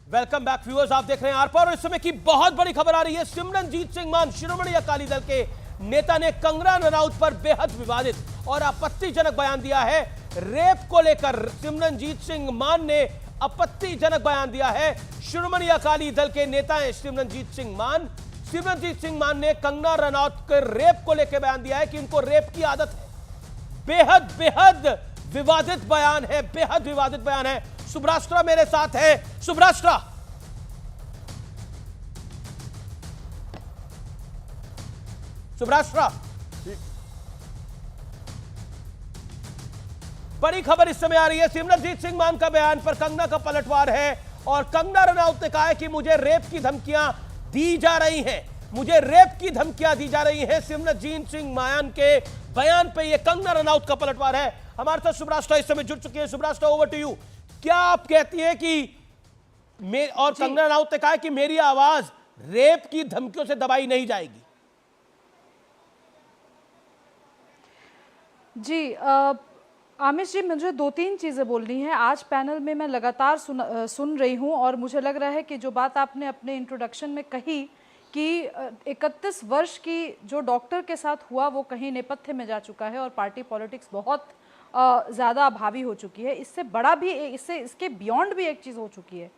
Welcome back viewers, आप देख रहे हैं आर पार और इस समय की बहुत बड़ी खबर आ रही है। सिमरनजीत सिंह मान शिरोमणि अकाली दल के नेता ने कंगना रनौत पर बेहद विवादित और आपत्तिजनक बयान दिया है। रेप को लेकर सिमरनजीत सिंह मान ने आपत्तिजनक बयान दिया है। शिरोमणि अकाली दल के नेता हैं सिमरनजीत सिंह मान। सिमरनजीत सिंह मान ने कंगना रनौत के रेप को लेकर बयान दिया है कि इनको रेप की आदत है। बेहद बेहद विवादित बयान है, बेहद विवादित बयान है। सुब्राष्ट्रा मेरे साथ है। सुब्राष्ट्रा, सुब्राष्ट्रा, बड़ी खबर इस समय आ रही है। सिमरनजीत सिंह मान का बयान पर कंगना का पलटवार है और कंगना रनौत ने कहा है कि मुझे रेप की धमकियां दी जा रही हैं, मुझे रेप की धमकियां दी जा रही हैं। सिमरनजीत सिंह मान के बयान पे ये कंगना रनौत का पलटवार है। हमारे साथ सुब्राष्ट्रा इस समय जुड़ चुकी है। सुब्राष्ट्रा, ओवर टू यू। क्या आप कहती हैं कि और कंगना रनौत ने कहा कि मेरी आवाज रेप की धमकियों से दबाई नहीं जाएगी? जी आमिश जी, मुझे दो तीन चीज़ें बोलनी है। आज पैनल में मैं लगातार सुन रही हूँ और मुझे लग रहा है कि जो बात आपने अपने इंट्रोडक्शन में कही कि 31 वर्ष की जो डॉक्टर के साथ हुआ वो कहीं नेपथ्य में जा चुका है और पार्टी पॉलिटिक्स बहुत ज़्यादा अभावी हो चुकी है। इससे बड़ा भी, इसके बियॉन्ड भी एक चीज़ हो चुकी है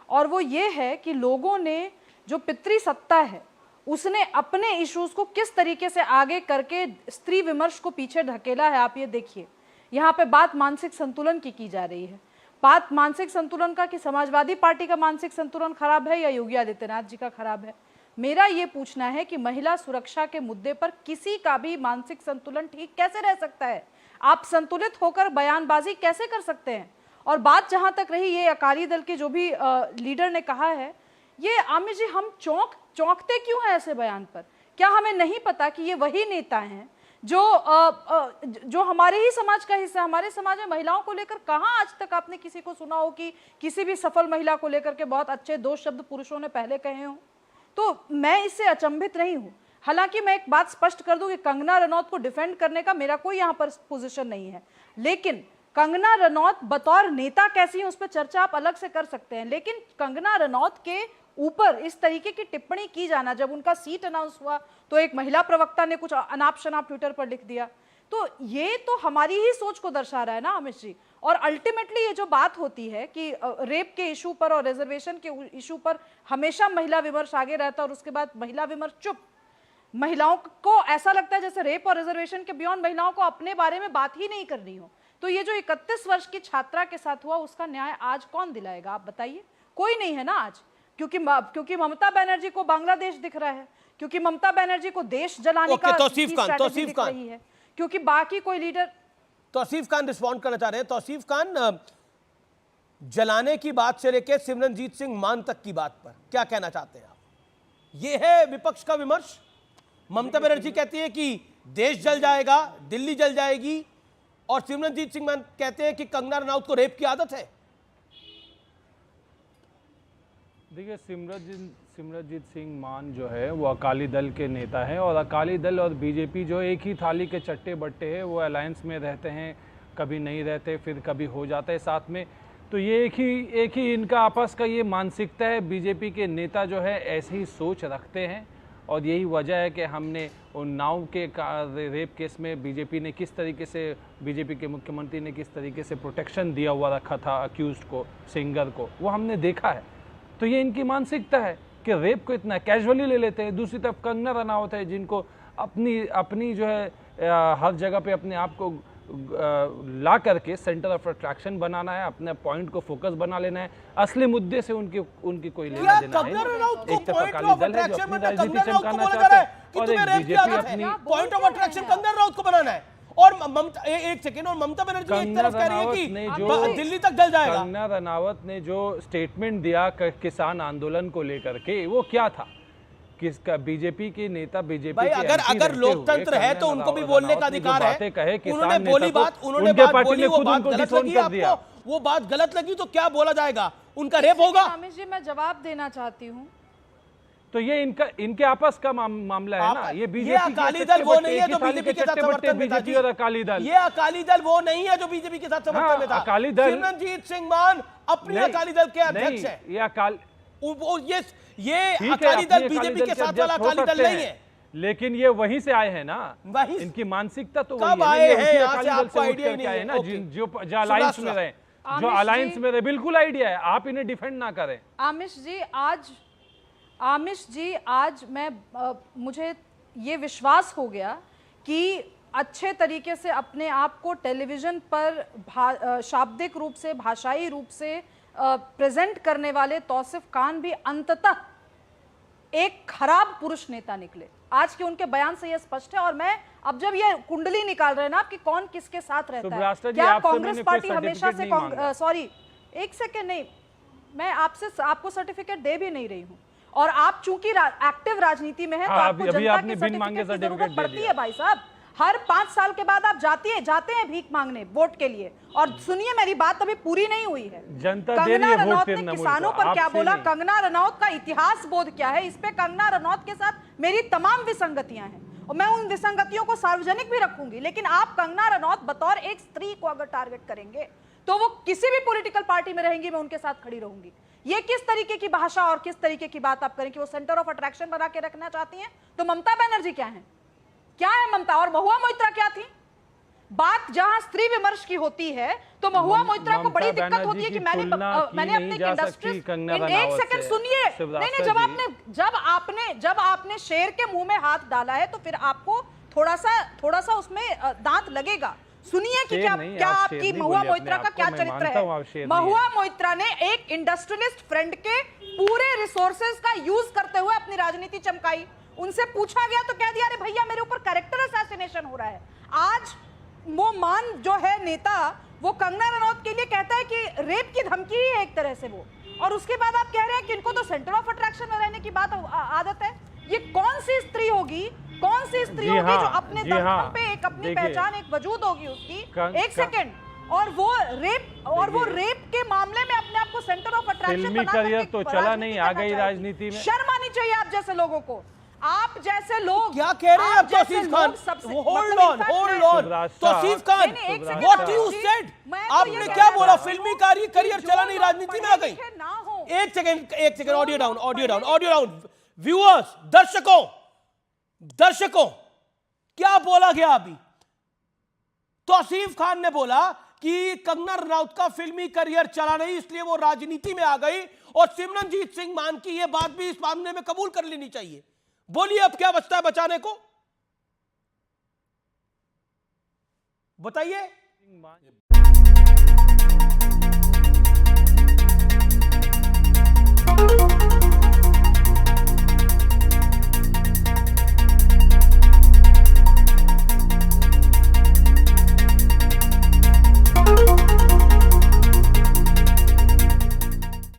और वो ये है कि लोगों ने जो पितृसत्ता है उसने अपने इश्यूज को किस तरीके से आगे करके स्त्री विमर्श को पीछे ढकेला है। आप ये देखिए, यहाँ पे बात मानसिक संतुलन की जा रही है। बात मानसिक संतुलन का कि समाजवादी पार्टी का मानसिक संतुलन खराब है या योगी आदित्यनाथ जी का खराब है। मेरा ये पूछना है कि महिला सुरक्षा के मुद्दे पर किसी का भी मानसिक संतुलन ठीक कैसे रह सकता है? आप संतुलित होकर बयानबाजी कैसे कर सकते हैं? और बात जहां तक रही ये अकाली दल के जो भी लीडर ने कहा है, ये आमिर जी हम चौंकते क्यों हैं ऐसे बयान पर? क्या हमें नहीं पता कि ये वही नेता हैं जो हमारे ही समाज का हिस्सा? हमारे समाज में महिलाओं को लेकर कहाँ आज तक आपने किसी को सुना हो कि किसी भी सफल महिला को लेकर के बहुत अच्छे दो शब्द पुरुषों ने पहले कहे हों? तो मैं इससे अचंभित नहीं हूं। हालांकि मैं एक बात स्पष्ट कर दूं कि कंगना रनौत को डिफेंड करने का मेरा कोई यहां पर पोजीशन नहीं है, लेकिन कंगना रनौत बतौर नेता कैसी है उस पर चर्चा आप अलग से कर सकते हैं। लेकिन कंगना रनौत के ऊपर इस तरीके की टिप्पणी की जाना, जब उनका सीट अनाउंस हुआ तो एक महिला प्रवक्ता ने कुछ अनाप शनाप ट्विटर पर लिख दिया, तो ये तो हमारी ही सोच को दर्शा रहा है ना अमित जी। और अल्टीमेटली ये जो बात होती है कि रेप के इशू पर और रिजर्वेशन के इशू पर हमेशा महिला विमर्श आगे रहता है और उसके बाद महिला विमर्श चुप। महिलाओं को ऐसा लगता है जैसे रेप और रिजर्वेशन के बियॉन्ड महिलाओं को अपने बारे में बात ही नहीं करनी हो। तो ये जो 31 वर्ष की छात्रा के साथ हुआ उसका न्याय आज कौन दिलाएगा? आप बताइए। कोई नहीं है ना आज, क्योंकि ममता बनर्जी को बांग्लादेश दिख रहा है, क्योंकि ममता बनर्जी को देश जलाने का तौसीफ खान रही है, क्योंकि बाकी कोई लीडर। तौसीफ खान रिस्पॉन्ड करना चाह रहे हैं। तौसीफ खान, जलाने की बात से लेकर सिमरनजीत सिंह मान तक की बात पर क्या कहना चाहते हैं आप? ये है विपक्ष का विमर्श। ममता बनर्जी कहती है कि देश जल जाएगा, दिल्ली जल जाएगी, और सिमरनजीत सिंह मान कहते हैं कि कंगना रनौत को रेप की आदत है। देखिए, सिमरनजीत सिंह मान जो है वो अकाली दल के नेता हैं और अकाली दल और बीजेपी जो एक ही थाली के चट्टे बट्टे हैं, वो अलायंस में रहते हैं, कभी नहीं रहते, फिर कभी हो जाते हैं साथ में। तो ये एक ही इनका आपस का ये मानसिकता है। बीजेपी के नेता जो है ऐसी ही सोच रखते हैं और यही वजह है कि हमने उन्नाव के रेप केस में बीजेपी ने किस तरीके से, बीजेपी के मुख्यमंत्री ने किस तरीके से प्रोटेक्शन दिया हुआ रखा था अक्यूज्ड को, सिंगर को, वो हमने देखा है। तो ये इनकी मानसिकता है कि रेप को इतना कैजुअली ले लेते हैं। दूसरी तरफ कंगना रनौत है जिनको अपनी जो है हर जगह पे अपने आप को ला करके सेंटर ऑफ अट्रैक्शन बनाना है, अपने पॉइंट को फोकस बना लेना है। असली मुद्दे से उनकी कोई लेना देना है। एक तरफ अकाली दल है जो अपनी राजनीति चमकाना चाहता है और एक बीजेपी अपनी point of attraction Kangana Ranaut को बनाना है। और ममता, एक सेकेंड, और ममता बनर्जी एक तरफ कह रही है कि दिल्ली तक जल जाएगा। कंगना रनौत ने जो स्टेटमेंट दिया किसान आंदोलन को लेकर के, वो क्या था? किसका? बीजेपी के नेता, बीजेपी भाई, अगर लोकतंत्र है तो उनको भी बोलने का अधिकार है। कहे उन्होंने बोली बात, उन्होंने बात बोली, वो बात गलत लगी आपको, वो बात गलत लगी तो क्या बोला जाएगा? उनका रेप होगा? अमित जी, मैं जवाब देना चाहती हूँ। तो ये इनके आपस का मामला है ना। ये बीजेपी अकाली दल वो नहीं है जो बीजेपी के साथ समर्थन में था। बीजेपी और अकाली दल, ये अकाली दल वो नहीं है जो बीजेपी के साथ समर्थन में था। अकाली दल, सिमरनजीत सिंह मान अपनी अकाली दल के अध्यक्ष है। ये अकाली अकाली दल बीजेपी के साथ वाला अकाली दल नहीं है, लेकिन ये वहीं से आए हैं ना। इनकी मानसिकता तो कब आए हैं? यहाँ से आपको आइडिया नहीं है ना। जो अलायंस में रहे, जो अलायंस में रहे, बिल्कुल आइडिया है। आप इन्हें डिफेंड ना करें। आमिश जी आज मुझे ये विश्वास हो गया कि अच्छे तरीके से अपने आप को टेलीविजन पर शाब्दिक रूप से, भाषाई रूप से प्रेजेंट करने वाले तौसीफ खान भी अंततः एक खराब पुरुष नेता निकले। आज के उनके बयान से यह स्पष्ट है। और मैं अब जब ये कुंडली निकाल रहे हैं ना कि कौन किसके साथ रहता है, क्या कांग्रेस पार्टी हमेशा से सॉरी एक सेकेंड, नहीं, मैं आपको सर्टिफिकेट दे भी नहीं रही हूं। और आप चूंकि एक्टिव राजनीति में हैं तो आपको जनता के सर्टिफिकेट की जरूरत पड़ती है भाई साहब। हर 5 साल के बाद आप जाते हैं भीख मांगने वोट के लिए। और सुनिए, मेरी बात अभी पूरी नहीं हुई है। कंगना रनौत ने किसानों पर क्या बोला, कंगना रनौत का इतिहास बोध क्या है, इस पे कंगना रनौत के साथ मेरी तमाम विसंगतियां हैं और मैं उन विसंगतियों को सार्वजनिक भी रखूंगी। लेकिन आप कंगना रनौत बतौर एक स्त्री को अगर टारगेट करेंगे तो वो किसी भी पॉलिटिकल पार्टी में रहेंगी, मैं उनके साथ खड़ी रहूंगी। ये किस तरीके की भाषा और किस तरीके की बात आप करें कि वो सेंटर ऑफ अट्रैक्शन बना के रखना चाहती हैं? तो ममता बनर्जी क्या है ममता? और महुआ मोइत्रा क्या थी? बात जहां स्त्री विमर्श की होती है तो महुआ मोइत्रा को बड़ी दिक्कत होती है कि मैंने अपने इंडस्ट्री, एक सेकंड सुनिए, नहीं, जब आपने शेर के मुंह में हाथ डाला है तो फिर आपको थोड़ा सा उसमें दांत लगेगा। सुनिए कि क्या आपकी महुआ मोइत्रा का क्या चरित्र है। महुआ मोइत्रा ने एक इंडस्ट्रियलिस्ट फ्रेंड के पूरे रिसोर्सेज का यूज करते हुए अपनी राजनीति चमकाई। उनसे पूछा गया तो कह दिया, अरे भैया मेरे ऊपर कैरेक्टर असैसिनेशन हो रहा है। आज वो मान जो है नेता, वो कंगना रनौत के लिए कहता है कि रेप की धमकी ही है एक तरह से वो, और उसके बाद आप कह रहे हैं कि इनको तो सेंटर ऑफ अट्रैक्शन में रहने की बात आदत है। ये कौन सी स्त्री होगी जो अपने दम पे एक अपनी पहचान, एक वजूद होगी उसकी। एक सेकंड, और वो रेप के मामले में अपने आप को सेंटर ऑफ अट्रैक्शन बना करियर तो चला नहीं, आ गई राजनीति में। शर्म आनी चाहिए आप जैसे लोगों को। आप जैसे लोग क्या कह रहे हैं आप? Tauseef Khan, hold on Tauseef Khan, what you said? आपने क्या बोला? फिल्मी करियर चला नहीं, राजनीति में आ गई। एक सेकंड, ऑडियो डाउन। व्यूअर्स, दर्शकों, क्या बोला गया अभी? तौसीफ खान ने बोला कि कंगना रनौत का फिल्मी करियर चला नहीं, इसलिए वो राजनीति में आ गई, और सिमरनजीत सिंह मान की ये बात भी इस मामले में कबूल कर लेनी चाहिए। बोलिए, अब क्या बचता है बचाने को? बताइए।